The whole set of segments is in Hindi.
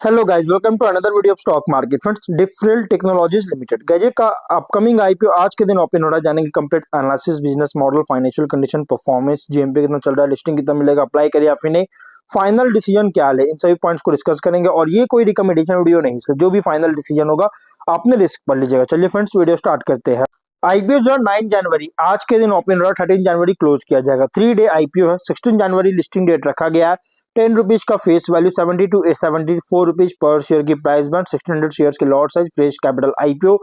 Hello guys, welcome to another video of stock market friends. Different technologies limited गजे का अपकमिंग आईपीओ आज के दिन ओपन हो रहा है। जानेंगे complete analysis, business model, financial condition, performance, GMP कितना चल रहा है, लिस्टिंग कितना मिलेगा, अप्लाई करिए या फिर नहीं, फाइनल डिसीजन क्या है, इन सभी पॉइंट्स को डिस्कस करेंगे। और ये कोई रिकमेंडेशन वीडियो नहीं है, जो भी फाइनल डिसीजन होगा अपने रिस्क पर लीजिएगा। चलिए फ्रेंड्स, वीडियो स्टार्ट करते हैं। आईपीओ जो 9 जनवरी आज के दिन ओपन रहा, 13 जनवरी क्लोज किया जाएगा। 3 डे आईपीओ है। 16 जनवरी लिस्टिंग डेट रखा गया है। 10 रुपीज का face value, 70 to 74 rupees per share की प्राइस बैंड, 1600 शेयर्स के lot size, fresh capital IPO,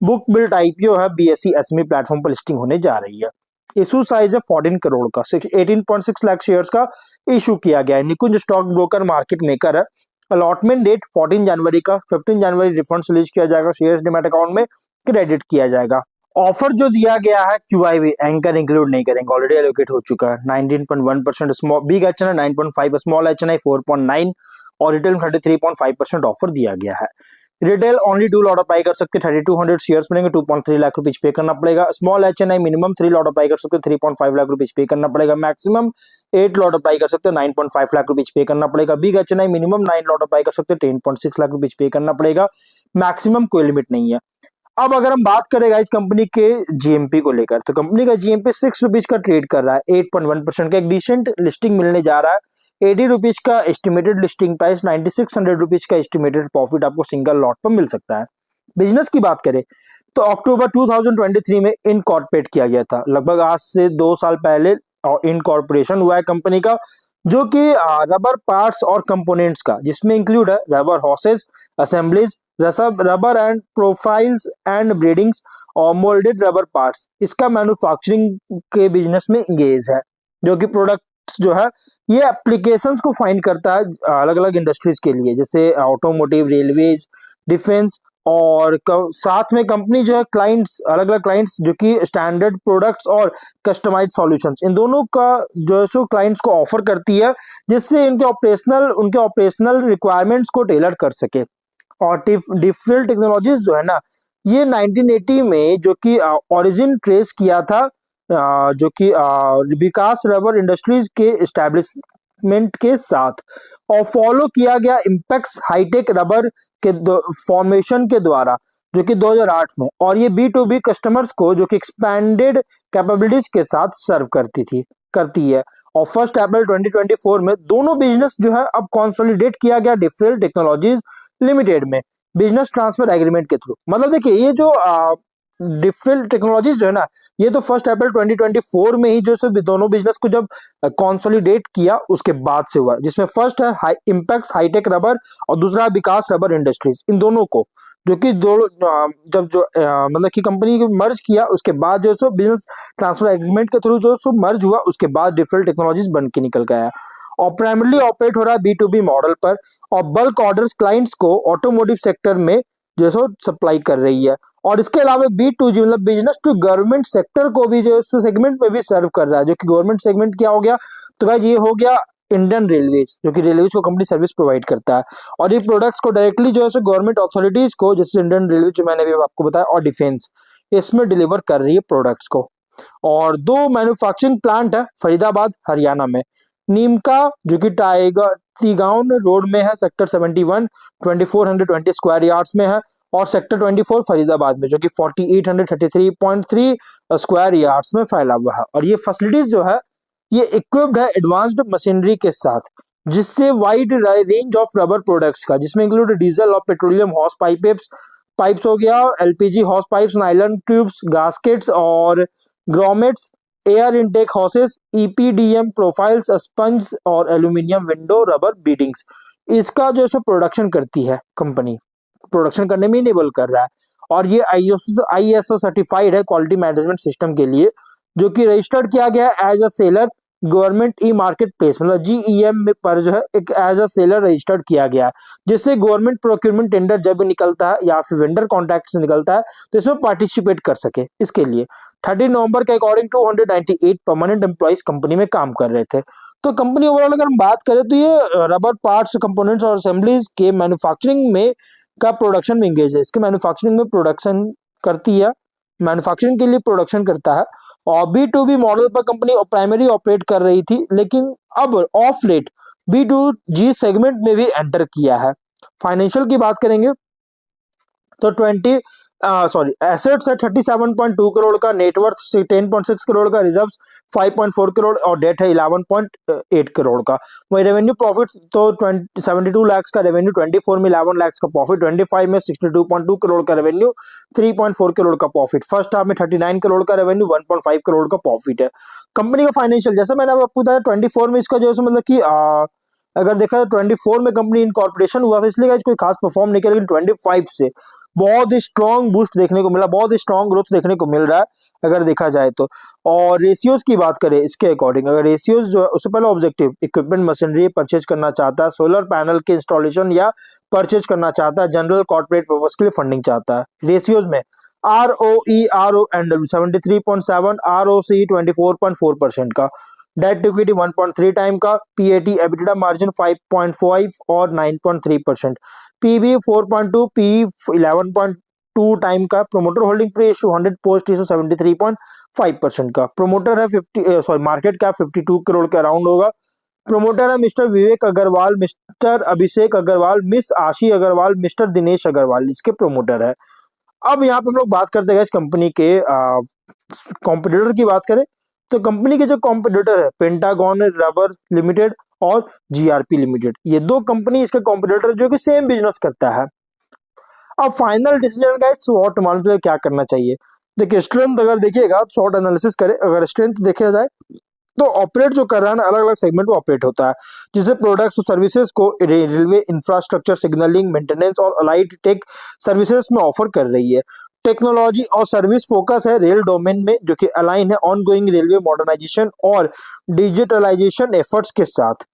book built IPO है। बीएसई एसएमई प्लेटफॉर्म पर लिस्टिंग होने जा रही है। इशू साइज है 14 करोड़ का। 18.6 लाख शेयर्स का इशू किया गया है। निकुंज स्टॉक ब्रोकर मार्केट मेकर है। अलॉटमेंट डेट 14 जनवरी का। 15 जनवरी रिफंड रिलीज किया जाएगा। शेयर्स डिमैट अकाउंट में क्रेडिट किया जाएगा। ऑफर जो दिया गया है QIB एंकर इंक्लूड नहीं करेंगे, ऑलरेडी एलोकेट हो चुका है। 19.1% small big HNI 9.5, small HNI 4.9 और रिटेल 33.5% ऑफर दिया गया है। रिटेल ओनली 2 लॉट अप्लाई कर सकते, 3200 शेयर्स मिलेंगे, 2.3 लाख रुपीज पे करना पड़ेगा। Small HNI minimum 3 lot apply कर सकते, 3.5 लाख रुपीज पे करना पड़ेगा। मैक्सिमम 8 लॉट अप्लाई कर सकते, 9.5 लाख रुपीज पे करना पड़ेगा। Big HNI minimum 9 lot apply कर सकते, 10.6 लाख रुपीज पे करना पड़ेगा। मैक्सिमम कोई लिमिट नहीं है। अब अगर हम बात करें इस कंपनी के जीएमपी को लेकर, तो कंपनी का जीएमपी 6 रुपीज का ट्रेड कर रहा है। 8.1% का एक डिसेंट लिस्टिंग मिलने जा रहा है। 80 रुपीज का एस्टिमेटेड लिस्टिंग प्राइस, 9600 रुपीज का एस्टिमेटेड प्रॉफिट आपको सिंगल लॉट पर मिल सकता है। बिजनेस की बात करें तो अक्टूबर 2023 में इनकॉर्पोरेट किया गया था। लगभग आज से 2 साल पहले इनकॉर्पोरेशन हुआ है कंपनी का, जो कि रबर पार्ट्स और कंपोनेंट्स का, जिसमें इंक्लूड है rubber hoses, assemblies, rubber and profiles and beadings और मोल्डेड रबर पार्ट्स। इसका मैन्युफैक्चरिंग के बिजनेस में इंगेज है, जो कि प्रोडक्ट्स जो है ये एप्लीकेशंस को फाइंड करता है अलग अलग इंडस्ट्रीज के लिए, जैसे ऑटोमोटिव, रेलवेज, डिफेंस। और साथ में कंपनी जो है क्लाइंट्स, अलग अलग क्लाइंट्स जो कि स्टैंडर्ड प्रोडक्ट्स और कस्टमाइज सॉल्यूशंस, इन दोनों का जो है सो क्लाइंट्स को ऑफर करती है, जिससे उनके ऑपरेशनल रिक्वायरमेंट्स को टेलर कर सके। और डिफरेंट टेक्नोलॉजीज जो है ना, ये 1980 में जो कि ओरिजिन ट्रेस किया था, जो कि विकास रबर इंडस्ट्रीज के एस्टेब्लिशमेंट के साथ, और फॉलो किया गया इम्पैक्स हाईटेक रबर के फॉर्मेशन के द्वारा, जो कि 2008 में। और ये B2B कस्टमर्स को जो कि एक्सपैंडेड कैपेबिलिटीज के साथ सर्व करती है। और 1 अप्रैल 2024 में दोनों बिजनेस जो है अब कंसोलिडेट किया गया डिफरेंट टेक्नोलॉजीज लिमिटेड में, बिजनेस ट्रांसफर एग्रीमेंट के थ्रू। मतलब देखिए, ये जो डिफरेंट टेक्नोलॉजीज जो है ना, ये तो 1 अप्रैल 2024 में ही जो है दोनों बिजनेस को जब कंसोलिडेट किया उसके बाद से हुआ, जिसमें फर्स्ट है इम्पैक्स हाईटेक रबर और दूसरा विकास रबर इंडस्ट्रीज। इन दोनों को जो कि जब जो मतलब कि कंपनी को मर्ज किया, उसके बाद जो सो बिजनेस ट्रांसफर एग्रीमेंट के थ्रू जो सो मर्ज हुआ, उसके बाद डिफरेंट टेक्नोलॉजीज बन के निकल गया। और प्राइमरली ऑपरेट हो रहा है B2B मॉडल पर, और बल्क ऑर्डर्स क्लाइंट्स को ऑटोमोटिव सेक्टर में जो सो सप्लाई कर रही है। और इसके अलावा B2G मतलब बिजनेस टू गवर्नमेंट सेक्टर को भी जो सेगमेंट में भी सर्व कर रहा है, जो कि गवर्नमेंट सेगमेंट क्या हो गया, तो गाइस ये हो गया इंडियन रेलवेज, जो कि रेलवेज को कंपनी सर्विस प्रोवाइड करता है। और ये प्रोडक्ट्स को डायरेक्टली जो है गवर्नमेंट अथॉरिटीज को, जैसे इंडियन रेलवे जो मैंने भी आपको बताया, और डिफेंस, इसमें डिलीवर कर रही है प्रोडक्ट्स को। और 2 मैन्युफैक्चरिंग प्लांट है फरीदाबाद हरियाणा में। नीमका जो कि टाइगर तीगाउन रोड में है, सेक्टर 71 2420 स्क्वायर यार्ड्स में है। और सेक्टर 24 फरीदाबाद में, जो कि 4833.3 स्क्वायर यार्ड्स में फैला हुआ है। और ये फैसिलिटीज जो है ये इक्विप्ड है एडवांस्ड मशीनरी के साथ, जिससे wide range of rubber products का, जिसमें इंक्लूड डीजल और पेट्रोलियम हॉर्स पाइप्स हो गया, LPG hose pipes, nylon tubes, gaskets और grommets, air intake hoses, EPDM profiles, sponge और एल्यूमिनियम विंडो रबर बीडिंग्स। इसका जो है प्रोडक्शन करती है कंपनी, प्रोडक्शन करने में इनेबल कर रहा है। और ये ISO सर्टिफाइड है क्वालिटी मैनेजमेंट सिस्टम के लिए, जो कि रजिस्टर्ड किया गया है as a seller government e marketplace, मतलब GEM पर जो है एक एज अ सेलर रजिस्टर्ड किया गया है, जिससे गवर्नमेंट प्रोक्योरमेंट टेंडर जब भी निकलता है या फिर वेंडर कॉन्ट्रैक्ट से निकलता है, तो इसमें पार्टिसिपेट कर सके। इसके लिए 30 नवंबर के अकॉर्डिंग 298 परमानेंट एम्प्लॉइज कंपनी में काम कर रहे थे। तो कंपनी ओवरऑल अगर हम बात करें तो ये रबर पार्ट्स, कंपोनेंट्स और असेंबलीज के मैन्युफैक्चरिंग में का प्रोडक्शन में इंगेज है। इसके मैन्युफैक्चरिंग में प्रोडक्शन करती है, मैन्युफैक्चरिंग के लिए प्रोडक्शन करता है। और B2B मॉडल पर कंपनी प्राइमरी ऑपरेट कर रही थी, लेकिन अब ऑफ लेट B2G सेगमेंट में भी एंटर किया है। फाइनेंशियल की बात करेंगे तो एसेट्स है 37.2 करोड़ का, नेटवर्थ 10.6 करोड़ का, रिजर्व्स 5.4 करोड़ और डेट है 11.8 करोड़ का। वही रेवेन्यू प्रॉफिट तो 72 लाख का रेवेन्यू, 24 में 11 लाख का प्रॉफिट, 25 में 62.2 करोड़ का रेवेन्यू, 3.4 करोड़ का प्रॉफिट। फर्स्ट हाफ में 39 करोड़ का रेवेन्यू, 1.5 करोड़ का प्रॉफिट है। कंपनी का फाइनेंशियल जैसे मैंने आपको बताया 24 में इसका जो है मतलब कि अगर देखा जाए 24 में कंपनी इनकॉर्पोरेशन हुआ था, इसलिए गाइस कोई खास परफॉर्म नहीं किया, लेकिन 25 से बहुत ही स्ट्रॉन्ग बूस्ट देखने को मिला, बहुत ही स्ट्रॉन्ग ग्रोथ देखने को मिल रहा है अगर देखा जाए तो। और रेशियोज की बात करें इसके अकॉर्डिंग, अगर रेशियोज जो है उससे पहले ऑब्जेक्टिव इक्विपमेंट मशीनरी परचेज करना चाहता है, सोलर पैनल के इंस्टॉलेशन या परचेज करना चाहता है, जनरल कॉर्पोरेट पर्पस के लिए फंडिंग चाहता है। रेशियोज में ROE RONW 73.7, ROCE 24.4% का, डेट इक्विटी 1.3 टाइम का, PAT EBITDA मार्जिन 5.5 और 9.3%, PB 4.2, PE 11.2 टाइम का, promoter holding pre issue 100 post issue 73.5% का, प्रोमोटर है 50 मार्केट कैप 52 करोड़ के अराउंड होगा। प्रोमोटर है मिस्टर विवेक अग्रवाल, मिस्टर अभिषेक अग्रवाल, मिस आशी अग्रवाल, मिस्टर दिनेश अग्रवाल इसके प्रोमोटर है। अब यहाँ पे हम लोग बात करते हैं इस कंपनी के कॉम्पिटिटर की बात करें तो कंपनी के जो कॉम्पिटिटर है पेंटागन रबर लिमिटेड और GRP लिमिटेड, ये दो कंपनी इसके कॉम्पिटिटर जो कि सेम बिजनेस करता है। अब फाइनल डिसीजन गाइस स्वॉट मालूम चले क्या करना चाहिए। देखिए स्ट्रेंथ अगर देखिएगा शॉर्ट एनालिसिस करें, अगर स्ट्रेंथ देखा जाए तो ऑपरेट जो कर रहा है ना अलग अलग सेगमेंट में ऑपरेट होता है, जिससे प्रोडक्ट्स और सर्विसेज को रेलवे इंफ्रास्ट्रक्चर सिग्नलिंग मेंटेनेंस और अलाइड टेक सर्विसेज में ऑफर कर रही है। टेक्नोलॉजी और सर्विस फोकस है रेल डोमेन में, जो कि अलाइन है ऑनगोइंग रेलवे मॉडर्नाइजेशन और डिजिटलाइजेशन एफर्ट्स के साथ।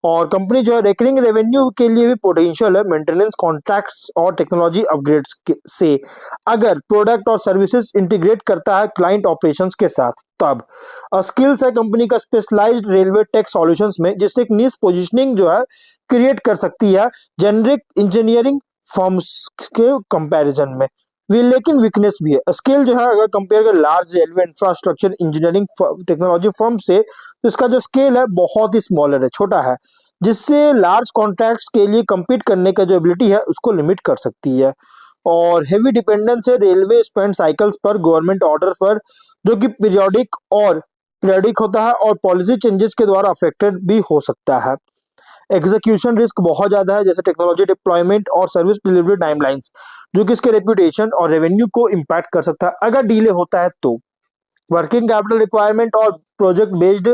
और कंपनी जो है रेकरिंग रेवेन्यू के लिए भी पोटेंशियल है मेंटेनेंस कॉन्ट्रैक्ट्स और टेक्नोलॉजी अपग्रेड्स से, अगर प्रोडक्ट और सर्विसेज इंटीग्रेट करता है क्लाइंट ऑपरेशंस के साथ तब। स्किल्स है कंपनी का स्पेशलाइज्ड रेलवे टेक सॉल्यूशंस में, जिससे एक नीश पोजीशनिंग जो है क्रिएट कर सकती है जेनरिक इंजीनियरिंग फर्म्स के कंपैरिजन में। वी लेकिन वीकनेस भी है स्किल जो है अगर कंपेयर कर large railway infrastructure engineering technology firm से, तो इसका जो स्केल है बहुत ही स्मॉलर है, छोटा है, जिससे लार्ज कॉन्ट्रैक्ट्स के लिए compete करने का जो एबिलिटी है उसको लिमिट कर सकती है। और हेवी डिपेंडेंस है रेलवे स्पेंड साइकिल्स पर, गवर्नमेंट ऑर्डर पर, जो कि पीरियोडिक होता है और पॉलिसी चेंजेस के द्वारा अफेक्टेड भी हो सकता है। एग्जीक्यूशन रिस्क बहुत ज्यादा है, जैसे टेक्नोलॉजी डिप्लॉयमेंट और सर्विस डिलीवरी टाइमलाइंस, जो कि इसके रेप्यूटेशन और रेवेन्यू को इम्पैक्ट कर सकता है अगर डिले होता है तो। वर्किंग कैपिटल रिक्वायरमेंट और प्रोजेक्ट बेस्ड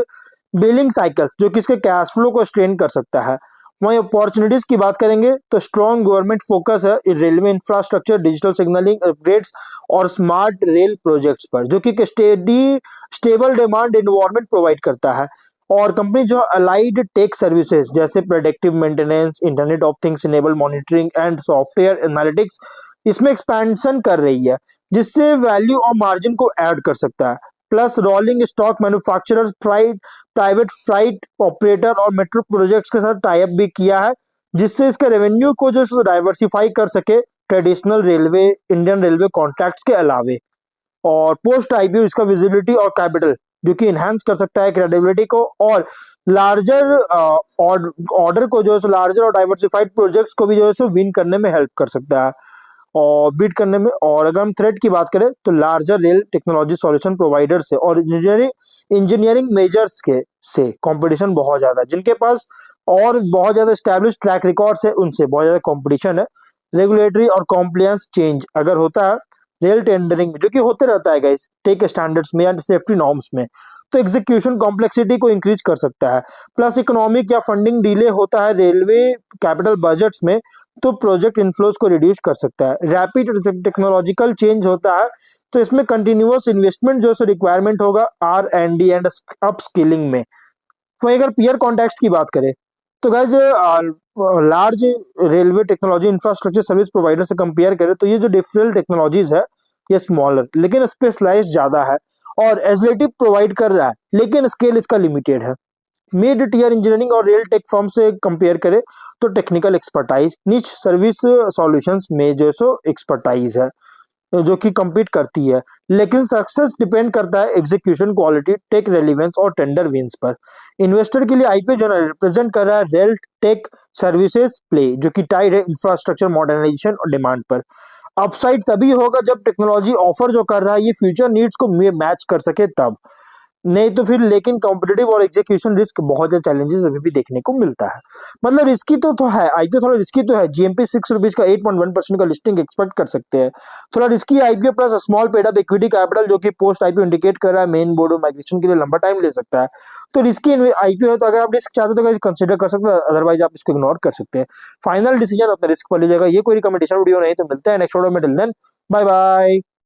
बिलिंग साइकिल्स, जो कि इसके कैश फ्लो को स्ट्रेन कर सकता है। वहीं अपॉर्चुनिटीज की बात करेंगे तो स्ट्रॉन्ग गवर्नमेंट फोकस है railway infrastructure, digital signalling upgrades और स्मार्ट रेल प्रोजेक्ट्स पर, जो कि स्टेबल डिमांड एनवायरनमेंट प्रोवाइड करता है। और कंपनी जो अलाइड टेक सर्विसेज जैसे predictive maintenance, internet of things enable monitoring and software analytics इसमें एक्सपेंशन कर रही है, जिससे वैल्यू और मार्जिन को ऐड कर सकता है। Plus rolling stock manufacturers, private flight operator और मेट्रो प्रोजेक्ट्स के साथ टाई अप भी किया है, जिससे इसके रेवेन्यू को जो डाइवर्सिफाई कर सके traditional railway Indian railway contracts के अलावे। और पोस्ट IPO इसका विजिबिलिटी और कैपिटल जो कि इनहेंस कर सकता है क्रेडिबिलिटी को, और लार्जर ऑर्डर को जो है लार्जर और डाइवर्सिफाइड प्रोजेक्ट्स को भी जो है सो विन करने में हेल्प कर सकता है और बीट करने में। और अगर हम थ्रेट की बात करें तो larger rail technology solution provider से और इंजीनियरिंग मेजर्स के से कंपटीशन बहुत ज्यादा है, जिनके पास और बहुत ज्यादा स्टैब्लिश ट्रैक रिकॉर्ड्स है, उनसे बहुत ज्यादा कंपटीशन है। रेगुलेटरी और कॉम्प्लायंस चेंज अगर होता है रेल टेंडरिंग में, जो कि होते रहता है गाइस टेक स्टैंडर्ड्स में या सेफ्टी नॉर्म्स में, तो एग्जीक्यूशन कॉम्प्लेक्सिटी को इंक्रीज कर सकता है। प्लस इकोनॉमिक या फंडिंग डिले होता है रेलवे कैपिटल बजट्स में, तो प्रोजेक्ट इनफ्लोज को रिड्यूस कर सकता है। रैपिड टेक्नोलॉजिकल चेंज होता है, तो इसमें कंटिन्यूअस इन्वेस्टमेंट जो रिक्वायरमेंट होगा R&D एंड अपस्किलिंग में। वहीं अगर पीयर कॉन्टेक्स्ट की बात करें तो guys large railway technology infrastructure service provider से कंपेयर करें तो ये जो डिफरेंट टेक्नोलॉजीज है ये स्मॉलर लेकिन स्पेशलाइज्ड ज्यादा है और एजिलिटी प्रोवाइड कर रहा है, लेकिन स्केल इसका लिमिटेड है। मिड टियर इंजीनियरिंग और रेल टेक फर्म से कंपेयर करें तो टेक्निकल एक्सपर्टाइज, निच सर्विस सॉल्यूशंस में जो सो एक्सपर्टाइज है। जो कि compete करती है, लेकिन सक्सेस डिपेंड करता है एग्जीक्यूशन क्वालिटी, टेक रेलिवेंस और टेंडर विंस पर। इन्वेस्टर के लिए आईपीओ जो रिप्रेजेंट कर रहा है रेल टेक सर्विसेज प्ले, जो कि टाइड है इंफ्रास्ट्रक्चर मॉडर्नाइजेशन और डिमांड पर। अपसाइड तभी होगा जब टेक्नोलॉजी ऑफर जो कर रहा है ये फ्यूचर नीड्स को मैच कर सके तब, नहीं तो फिर लेकिन कॉम्पिटेटिव और एग्जीक्यूशन रिस्क बहुत ज्यादा चैलेंजेस अभी भी देखने को मिलता है। मतलब रिस्की तो है, आईपीओ थोड़ा रिस्की तो है। जीएमपी ₹6 का 8.1% का लिस्टिंग एक्सपेक्ट कर सकते हैं। थोड़ा risky IPO plus small paid up equity capital, जो कि पोस्ट आईपीओ इंडिकेट कर रहा है मेन बोर्ड माइग्रेशन के लिए लंबा टाइम ले सकता है। तो रिस्की आईपीओ है, तो अगर आप रिस्क चाहते हो तो कंसिडर कर सकते हो, अदरवाइज आप इसको इग्नोर कर सकते हैं। फाइनल डिसीजन अपने रिस्क पर लीजिएगा। ये कोई रिकमेंडेशन वीडियो नहीं, तो मिलते हैं नेक्स्ट वीडियो में। Till then bye bye.